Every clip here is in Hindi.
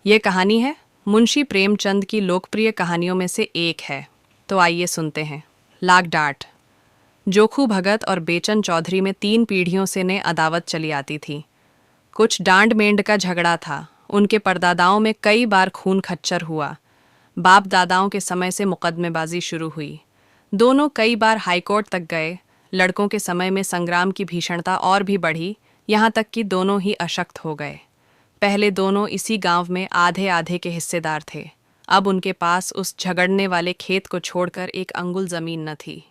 ये कहानी है मुंशी प्रेमचंद की लोकप्रिय कहानियों में से एक है। तो आइए सुनते हैं। लाग डांट। जोखू भगत और बेचन चौधरी में 3 पीढ़ियों से ने अदावत चली आती थी। कुछ डांड मेंढ का झगड़ा था। उनके परदादाओं में कई बार खून खच्चर हुआ। बाप दादाओं के समय से मुकदमेबाजी शुरू हुई। दोनों कई बार हाईकोर्ट तक गए। लड़कों के समय में संग्राम की भीषणता और भी बढ़ी, यहाँ तक कि दोनों ही अशक्त हो गए। पहले दोनों इसी गांव में आधे आधे के हिस्सेदार थे। अब उनके पास उस झगड़ने वाले खेत को छोड़कर एक अंगुल जमीन न थी।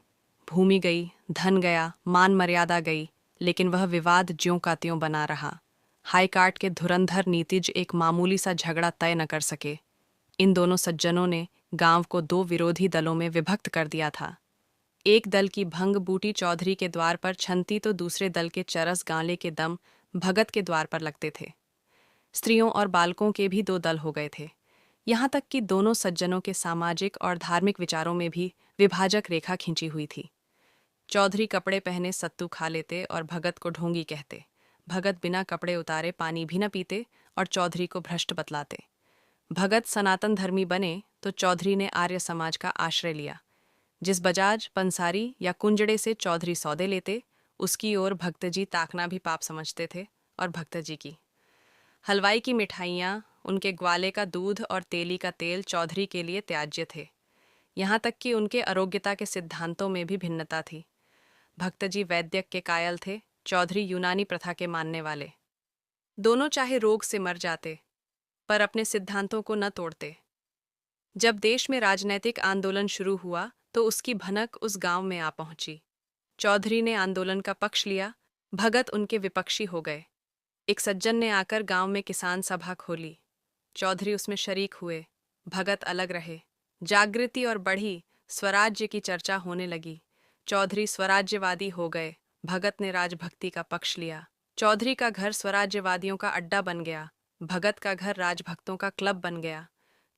भूमि गई, धन गया, मान मर्यादा गई, लेकिन वह विवाद ज्यों का त्यों बना रहा। हाईकोर्ट के धुरंधर नीतिज एक मामूली सा झगड़ा तय न कर सके। इन दोनों सज्जनों ने गांव को 2 विरोधी दलों में विभक्त कर दिया था। एक दल की भंग बूटी चौधरी के द्वार पर छनती तो दूसरे दल के चरस गांले के दम भगत के द्वार पर लगते थे। स्त्रियों और बालकों के भी 2 दल हो गए थे। यहाँ तक कि दोनों सज्जनों के सामाजिक और धार्मिक विचारों में भी विभाजक रेखा खींची हुई थी। चौधरी कपड़े पहने सत्तू खा लेते और भगत को ढोंगी कहते। भगत बिना कपड़े उतारे पानी भी न पीते और चौधरी को भ्रष्ट बतलाते। भगत सनातन धर्मी बने तो चौधरी ने आर्य समाज का आश्रय लिया। जिस बजाज, पंसारी या कुंजड़े से चौधरी सौदे लेते, उसकी ओर भक्तजी ताकना भी पाप समझते थे। और भक्तजी की हलवाई की मिठाइयाँ, उनके ग्वाले का दूध और तेली का तेल चौधरी के लिए त्याज्य थे। यहाँ तक कि उनके आरोग्यता के सिद्धांतों में भी भिन्नता थी। भक्तजी वैद्यक के कायल थे, चौधरी यूनानी प्रथा के मानने वाले। दोनों चाहे रोग से मर जाते, पर अपने सिद्धांतों को न तोड़ते। जब देश में राजनैतिक आंदोलन शुरू हुआ तो उसकी भनक उस गांव में आ पहुंची। चौधरी ने आंदोलन का पक्ष लिया, भगत उनके विपक्षी हो गए। एक सज्जन ने आकर गांव में किसान सभा खोली। चौधरी उसमें शरीक हुए, भगत अलग रहे। जागृति और बढ़ी, स्वराज्य की चर्चा होने लगी। चौधरी स्वराज्यवादी हो गए, भगत ने राजभक्ति का पक्ष लिया। चौधरी का घर स्वराज्यवादियों का अड्डा बन गया, भगत का घर राजभक्तों का क्लब बन गया।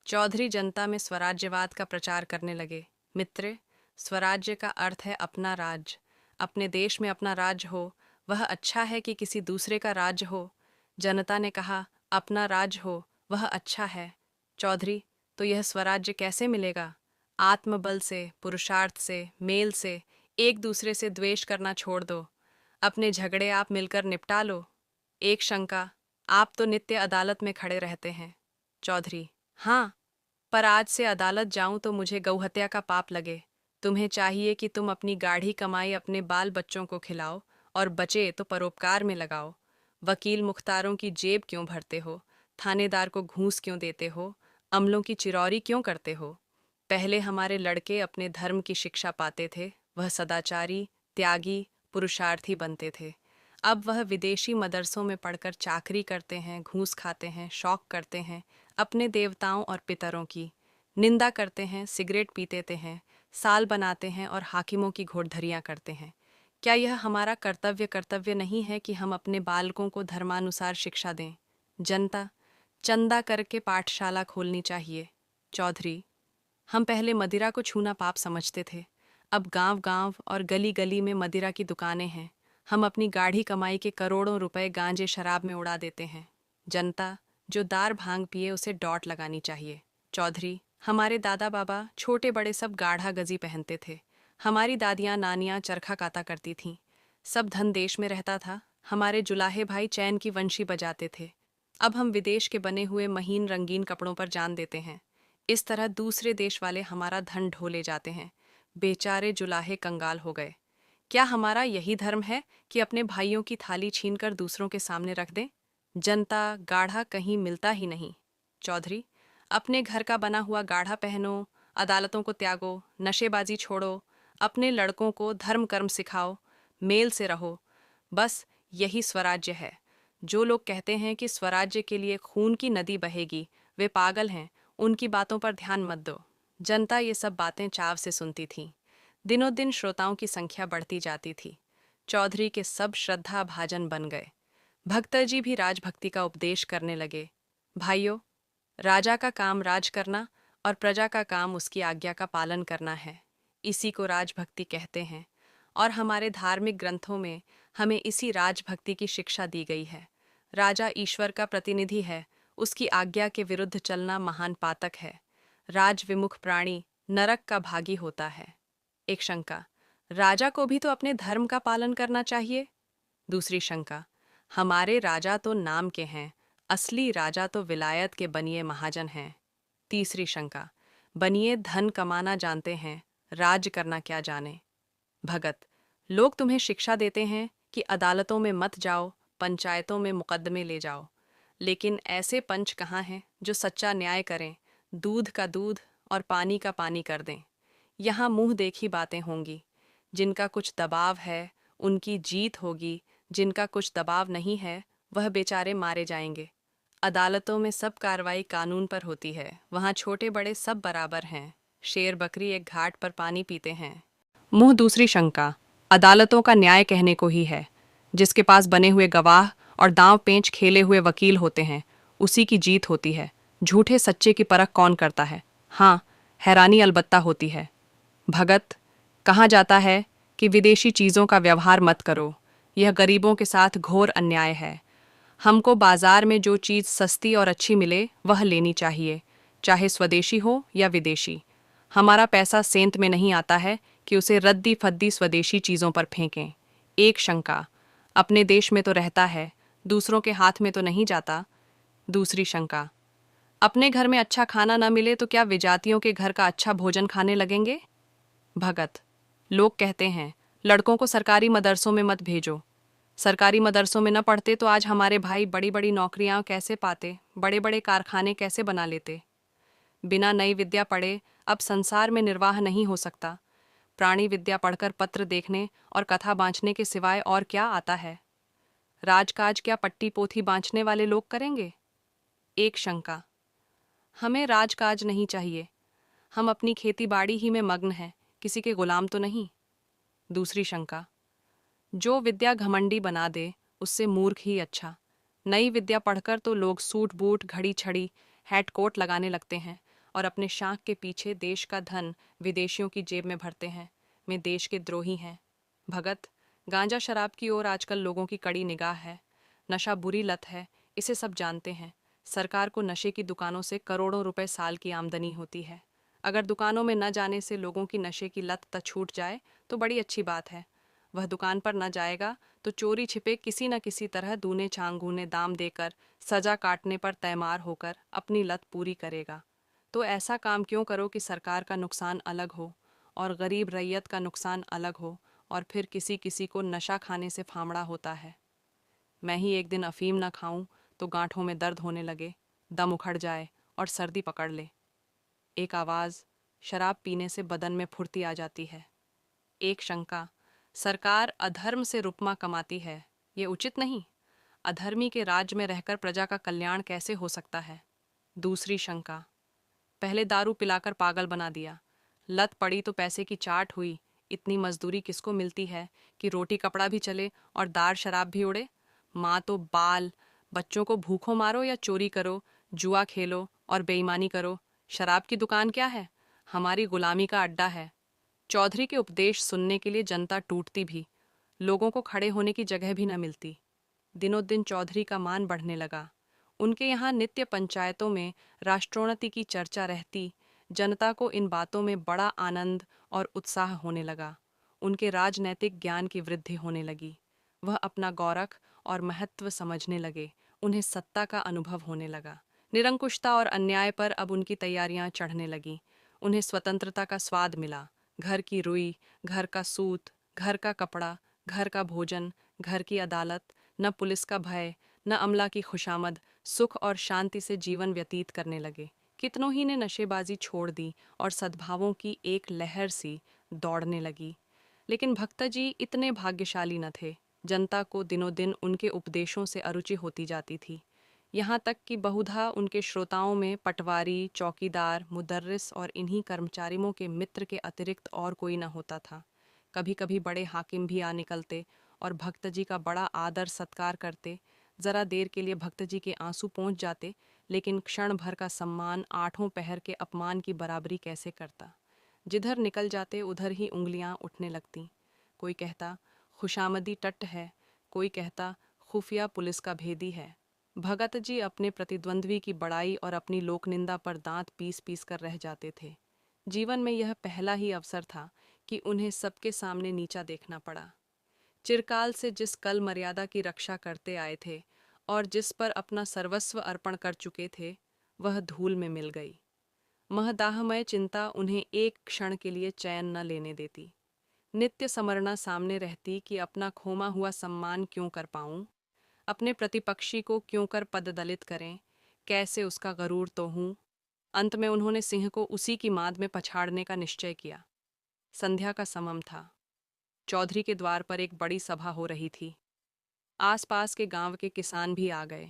चौधरी जनता में स्वराज्यवाद का प्रचार करने लगे। मित्र, स्वराज्य का अर्थ है अपना राज्य। अपने देश में अपना राज्य हो, वह अच्छा है कि किसी दूसरे का राज्य हो। जनता ने कहा, अपना राज्य हो वह अच्छा है। चौधरी, तो यह स्वराज्य कैसे मिलेगा? आत्मबल से, पुरुषार्थ से, मेल से। एक दूसरे से द्वेष करना छोड़ दो। अपने झगड़े आप मिलकर निपटा लो। एक शंका, आप तो नित्य अदालत में खड़े रहते हैं। चौधरी, हाँ, पर आज से अदालत जाऊं तो मुझे गौहत्या का पाप लगे। तुम्हें चाहिए कि तुम अपनी गाढ़ी कमाई अपने बाल बच्चों को खिलाओ और बचे तो परोपकार में लगाओ। वकील मुख्तारों की जेब क्यों भरते हो? थानेदार को घूस क्यों देते हो? अमलों की चिरौरी क्यों करते हो? पहले हमारे लड़के अपने धर्म की शिक्षा पाते थे, वह सदाचारी, त्यागी, पुरुषार्थी बनते थे। अब वह विदेशी मदरसों में पढ़कर चाकरी करते हैं, घूस खाते हैं, शौक करते हैं, अपने देवताओं और पितरों की निंदा करते हैं, सिगरेट पीते हैं, साल बनाते हैं और हाकिमों की घोड़धरियाँ करते हैं। क्या यह हमारा कर्तव्य नहीं है कि हम अपने बालकों को धर्मानुसार शिक्षा दें? जनता, चंदा करके पाठशाला खोलनी चाहिए। चौधरी, हम पहले मदिरा को छूना पाप समझते थे, अब गांव गांव और गली गली में मदिरा की दुकानें हैं। हम अपनी गाढ़ी कमाई के करोड़ों रुपए गांजे शराब में उड़ा देते हैं। जनता, जो दार भांग पिए उसे डॉट लगानी चाहिए। चौधरी, हमारे दादा बाबा छोटे बड़े सब गाढ़ा गजी पहनते थे। हमारी दादियाँ नानियाँ चरखा काता करती थीं। सब धन देश में रहता था। हमारे जुलाहे भाई चैन की वंशी बजाते थे। अब हम विदेश के बने हुए महीन रंगीन कपड़ों पर जान देते हैं। इस तरह दूसरे देश वाले हमारा धन ढो ले जाते हैं। बेचारे जुलाहे कंगाल हो गए। क्या हमारा यही धर्म है कि अपने भाइयों की थाली छीनकर दूसरों के सामने रख दें? जनता, गाढ़ा कहीं मिलता ही नहीं। चौधरी, अपने घर का बना हुआ गाढ़ा पहनो, अदालतों को त्यागो, नशेबाजी छोड़ो, अपने लड़कों को धर्म कर्म सिखाओ, मेल से रहो। बस यही स्वराज्य है। जो लोग कहते हैं कि स्वराज्य के लिए खून की नदी बहेगी, वे पागल हैं। उनकी बातों पर ध्यान मत दो। जनता ये सब बातें चाव से सुनती थी। दिनों दिन श्रोताओं की संख्या बढ़ती जाती थी। चौधरी के सब श्रद्धा भाजन बन गए। भक्तजी भी राजभक्ति का उपदेश करने लगे। भाइयों, राजा का काम राज करना और प्रजा का काम उसकी आज्ञा का पालन करना है। इसी को राजभक्ति कहते हैं और हमारे धार्मिक ग्रंथों में हमें इसी राजभक्ति की शिक्षा दी गई है। राजा ईश्वर का प्रतिनिधि है, उसकी आज्ञा के विरुद्ध चलना महान पातक है। राज विमुख प्राणी नरक का भागी होता है। एक शंका, राजा को भी तो अपने धर्म का पालन करना चाहिए। दूसरी शंका, हमारे राजा तो नाम के हैं, असली राजा तो विलायत के बनिए महाजन हैं। तीसरी शंका, बनिए धन कमाना जानते हैं, राज करना क्या जाने। भगत, लोग तुम्हें शिक्षा देते हैं कि अदालतों में मत जाओ, पंचायतों में मुकदमे ले जाओ, लेकिन ऐसे पंच कहाँ हैं जो सच्चा न्याय करें, दूध का दूध और पानी का पानी कर दें। यहाँ मुंह देखी बातें होंगी। जिनका कुछ दबाव है उनकी जीत होगी, जिनका कुछ दबाव नहीं है वह बेचारे मारे जाएंगे। अदालतों में सब कार्रवाई कानून पर होती है, वहाँ छोटे बड़े सब बराबर हैं। शेर बकरी एक घाट पर पानी पीते हैं। मुंह दूसरी शंका, अदालतों का न्याय कहने को ही है। जिसके पास बने हुए गवाह और दांव पेंच खेले हुए वकील होते हैं उसी की जीत होती है। झूठे सच्चे की परख कौन करता है? हाँ, हैरानी अलबत्ता होती है। भगत, कहा जाता है कि विदेशी चीज़ों का व्यवहार मत करो, यह गरीबों के साथ घोर अन्याय है। हमको बाजार में जो चीज़ सस्ती और अच्छी मिले वह लेनी चाहिए, चाहे स्वदेशी हो या विदेशी। हमारा पैसा सेंत में नहीं आता है कि उसे रद्दी फद्दी स्वदेशी चीज़ों पर फेंकें। एक शंका, अपने देश में तो रहता है, दूसरों के हाथ में तो नहीं जाता। दूसरी शंका, अपने घर में अच्छा खाना न मिले तो क्या विजातियों के घर का अच्छा भोजन खाने लगेंगे? भगत, लोग कहते हैं लड़कों को सरकारी मदरसों में मत भेजो। सरकारी मदरसों में न पढ़ते तो आज हमारे भाई बड़ी बड़ी नौकरियां कैसे पाते, बड़े बड़े कारखाने कैसे बना लेते। बिना नई विद्या पढ़े अब संसार में निर्वाह नहीं हो सकता। प्राणी विद्या पढ़कर पत्र देखने और कथा बाँचने के सिवाय और क्या आता है? राजकाज क्या पट्टी पोथी बाँचने वाले लोग करेंगे? एक शंका, हमें राजकाज नहीं चाहिए, हम अपनी खेती बाड़ी ही में मग्न हैं, किसी के गुलाम तो नहीं। दूसरी शंका, जो विद्या घमंडी बना दे उससे मूर्ख ही अच्छा। नई विद्या पढ़कर तो लोग सूट बूट घड़ी छड़ी हैट कोट लगाने लगते हैं और अपने शाख के पीछे देश का धन विदेशियों की जेब में भरते हैं। में देश के द्रोही हैं। भगत, गांजा शराब की ओर आजकल लोगों की कड़ी निगाह है। नशा बुरी लत है, इसे सब जानते हैं। सरकार को नशे की दुकानों से करोड़ों रुपए साल की आमदनी होती है। अगर दुकानों में न जाने से लोगों की नशे की लत तक छूट जाए तो बड़ी अच्छी बात है। वह दुकान पर न जाएगा तो चोरी छिपे किसी न किसी तरह दूने छांगूने दाम देकर सजा काटने पर तैमार होकर अपनी लत पूरी करेगा। तो ऐसा काम क्यों करो कि सरकार का नुकसान अलग हो और गरीब रैयत का नुकसान अलग हो, और फिर किसी किसी को नशा खाने से फामड़ा होता है। मैं ही एक दिन अफीम न खाऊं तो गांठों में दर्द होने लगे, दम उखड़ जाए और सर्दी पकड़ ले। एक आवाज़, शराब पीने से बदन में फुर्ती आ जाती है। एक शंका, सरकार अधर्म से रुपमा कमाती है, ये उचित नहीं। अधर्मी के राज्य में रहकर प्रजा का कल्याण कैसे हो सकता है? दूसरी शंका, पहले दारू पिलाकर पागल बना दिया, लत पड़ी तो पैसे की चाट हुई। इतनी मजदूरी किसको मिलती है कि रोटी कपड़ा भी चले और दार शराब भी उड़े? माँ तो बाल, बच्चों को भूखों मारो या चोरी करो, जुआ खेलो और बेईमानी करो। शराब की दुकान क्या है? हमारी गुलामी का अड्डा है। चौधरी के उपदेश सुनने के लिए जनता टूटती भी, लोगों को खड़े होने की जगह भी न मिलती। दिनों दिन चौधरी का मान बढ़ने लगा। उनके यहाँ नित्य पंचायतों में राष्ट्रोन्नति की चर्चा रहती। जनता को इन बातों में बड़ा आनंद और उत्साह होने लगा। उनके राजनैतिक ज्ञान की वृद्धि होने लगी। वह अपना गौरख और महत्व समझने लगे। उन्हें सत्ता का अनुभव होने लगा। निरंकुशता और अन्याय पर अब उनकी तैयारियां चढ़ने लगीं। उन्हें स्वतंत्रता का स्वाद मिला। घर की रुई, घर का सूत, घर का कपड़ा, घर का भोजन, घर की अदालत, न पुलिस का भय, न अमला की खुशामद, सुख और शांति से जीवन व्यतीत करने लगे। कितनों ही ने नशेबाजी छोड़ दी और सद्भावों की एक लहर सी दौड़ने लगी। लेकिन भक्ता जी इतने भाग्यशाली न थे। जनता को दिनों दिन उनके उपदेशों से अरुचि होती जाती थी। यहाँ तक कि बहुधा उनके श्रोताओं में पटवारी, चौकीदार, मुदर्रिस और इन्हीं कर्मचारियों के मित्र के अतिरिक्त और कोई न होता था। कभी कभी बड़े हाकिम भी आ निकलते और भक्त जी का बड़ा आदर सत्कार करते। जरा देर के लिए भक्त जी के आंसू पहुँच जाते, लेकिन क्षण भर का सम्मान आठों पहर के अपमान की बराबरी कैसे करता। जिधर निकल जाते उधर ही उंगलियां उठने लगतीं। कोई कहता खुशामदी टट्ट है, कोई कहता खुफिया पुलिस का भेदी है। भगत जी अपने प्रतिद्वंद्वी की बड़ाई और अपनी लोकनिंदा पर दांत पीस पीस कर रह जाते थे। जीवन में यह पहला ही अवसर था कि उन्हें सबके सामने नीचा देखना पड़ा। चिरकाल से जिस कल मर्यादा की रक्षा करते आए थे और जिस पर अपना सर्वस्व अर्पण कर चुके थे, वह धूल में मिल गई। महदाहमय चिंता उन्हें एक क्षण के लिए चैन न लेने देती। नित्य समरना सामने रहती कि अपना खोमा हुआ सम्मान क्यों कर पाऊं, अपने प्रतिपक्षी को क्यों कर पददलित करें, कैसे उसका गरूर तो हूं। अंत में उन्होंने सिंह को उसी की माद में पछाड़ने का निश्चय किया। संध्या का समम था। चौधरी के द्वार पर एक बड़ी सभा हो रही थी। आसपास के गांव के किसान भी आ गए,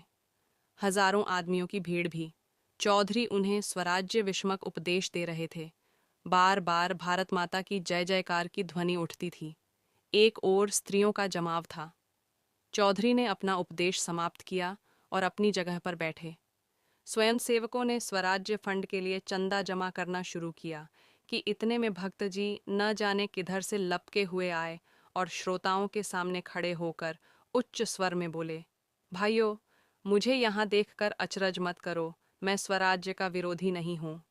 हजारों आदमियों की भीड़ भी। चौधरी उन्हें स्वराज्य विषमक उपदेश दे रहे थे। बार बार भारत माता की जय जयकार की ध्वनि उठती थी। एक ओर स्त्रियों का जमाव था। चौधरी ने अपना उपदेश समाप्त किया और अपनी जगह पर बैठे। स्वयंसेवकों ने स्वराज्य फंड के लिए चंदा जमा करना शुरू किया कि इतने में भक्त जी न जाने किधर से लपके हुए आए और श्रोताओं के सामने खड़े होकर उच्च स्वर में बोले, भाइयों, मुझे यहाँ देखकर अचरज मत करो, मैं स्वराज्य का विरोधी नहीं हूँ।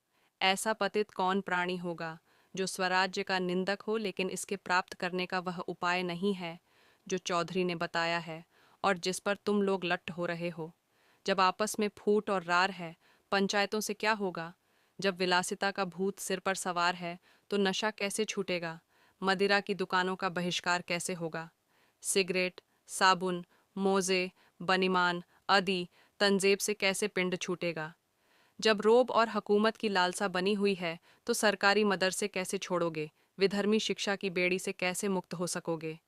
ऐसा पतित कौन प्राणी होगा जो स्वराज्य का निंदक हो लेकिन इसके प्राप्त करने का वह उपाय नहीं है जो चौधरी ने बताया है और जिस पर तुम लोग लट्ठ हो रहे हो। जब आपस में फूट और रार है, पंचायतों से क्या होगा? जब विलासिता का भूत सिर पर सवार है तो नशा कैसे छूटेगा? मदिरा की दुकानों का बहिष्कार कैसे होगा? सिगरेट, साबुन, मोजे, बनीमान आदि तंजेब से कैसे पिंड छूटेगा? जब रोब और हकूमत की लालसा बनी हुई है तो सरकारी मदरसे कैसे छोड़ोगे? विधर्मी शिक्षा की बेड़ी से कैसे मुक्त हो सकोगे?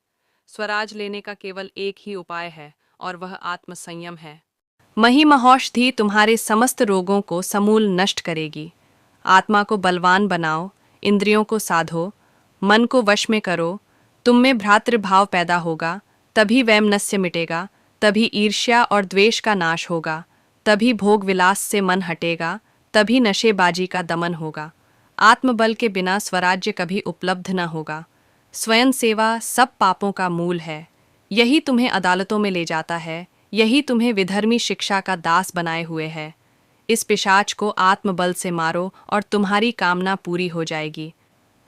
स्वराज लेने का केवल एक ही उपाय है और वह आत्मसंयम है। महिमहोषधि तुम्हारे समस्त रोगों को समूल नष्ट करेगी। आत्मा को बलवान बनाओ, इंद्रियों को साधो, मन को वश में करो। तुम में भ्रातृभाव पैदा होगा, तभी वैमनस्य मिटेगा, तभी ईर्ष्या और द्वेष का नाश होगा, तभी भोग विलास से मन हटेगा, तभी नशेबाजी का दमन होगा। आत्मबल के बिना स्वराज्य कभी उपलब्ध न होगा। स्वयं सेवा सब पापों का मूल है। यही तुम्हें अदालतों में ले जाता है, यही तुम्हें विधर्मी शिक्षा का दास बनाए हुए है। इस पिशाच को आत्मबल से मारो और तुम्हारी कामना पूरी हो जाएगी।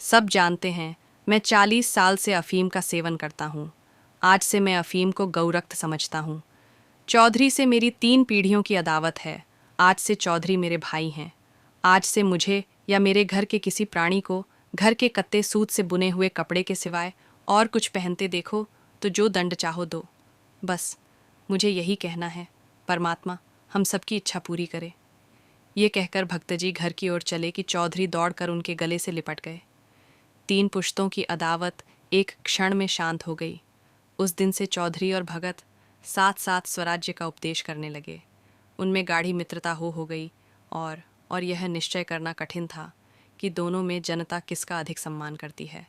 सब जानते हैं, मैं 40 साल से अफीम का सेवन करता हूँ। आज से मैं अफीम को गौरक्त समझता हूँ। चौधरी से मेरी 3 पीढ़ियों की अदावत है। आज से चौधरी मेरे भाई हैं। आज से मुझे या मेरे घर के किसी प्राणी को घर के कत्ते सूत से बुने हुए कपड़े के सिवाय और कुछ पहनते देखो तो जो दंड चाहो दो। बस मुझे यही कहना है, परमात्मा हम सबकी इच्छा पूरी करे। ये कहकर भक्तजी घर की ओर चले कि चौधरी दौड़कर उनके गले से लिपट गए। 3 पुश्तों की अदावत एक क्षण में शांत हो गई। उस दिन से चौधरी और भगत साथ साथ स्वराज्य का उपदेश करने लगे। उनमें गाढ़ी मित्रता हो गई और यह निश्चय करना कठिन था कि दोनों में जनता किसका अधिक सम्मान करती है।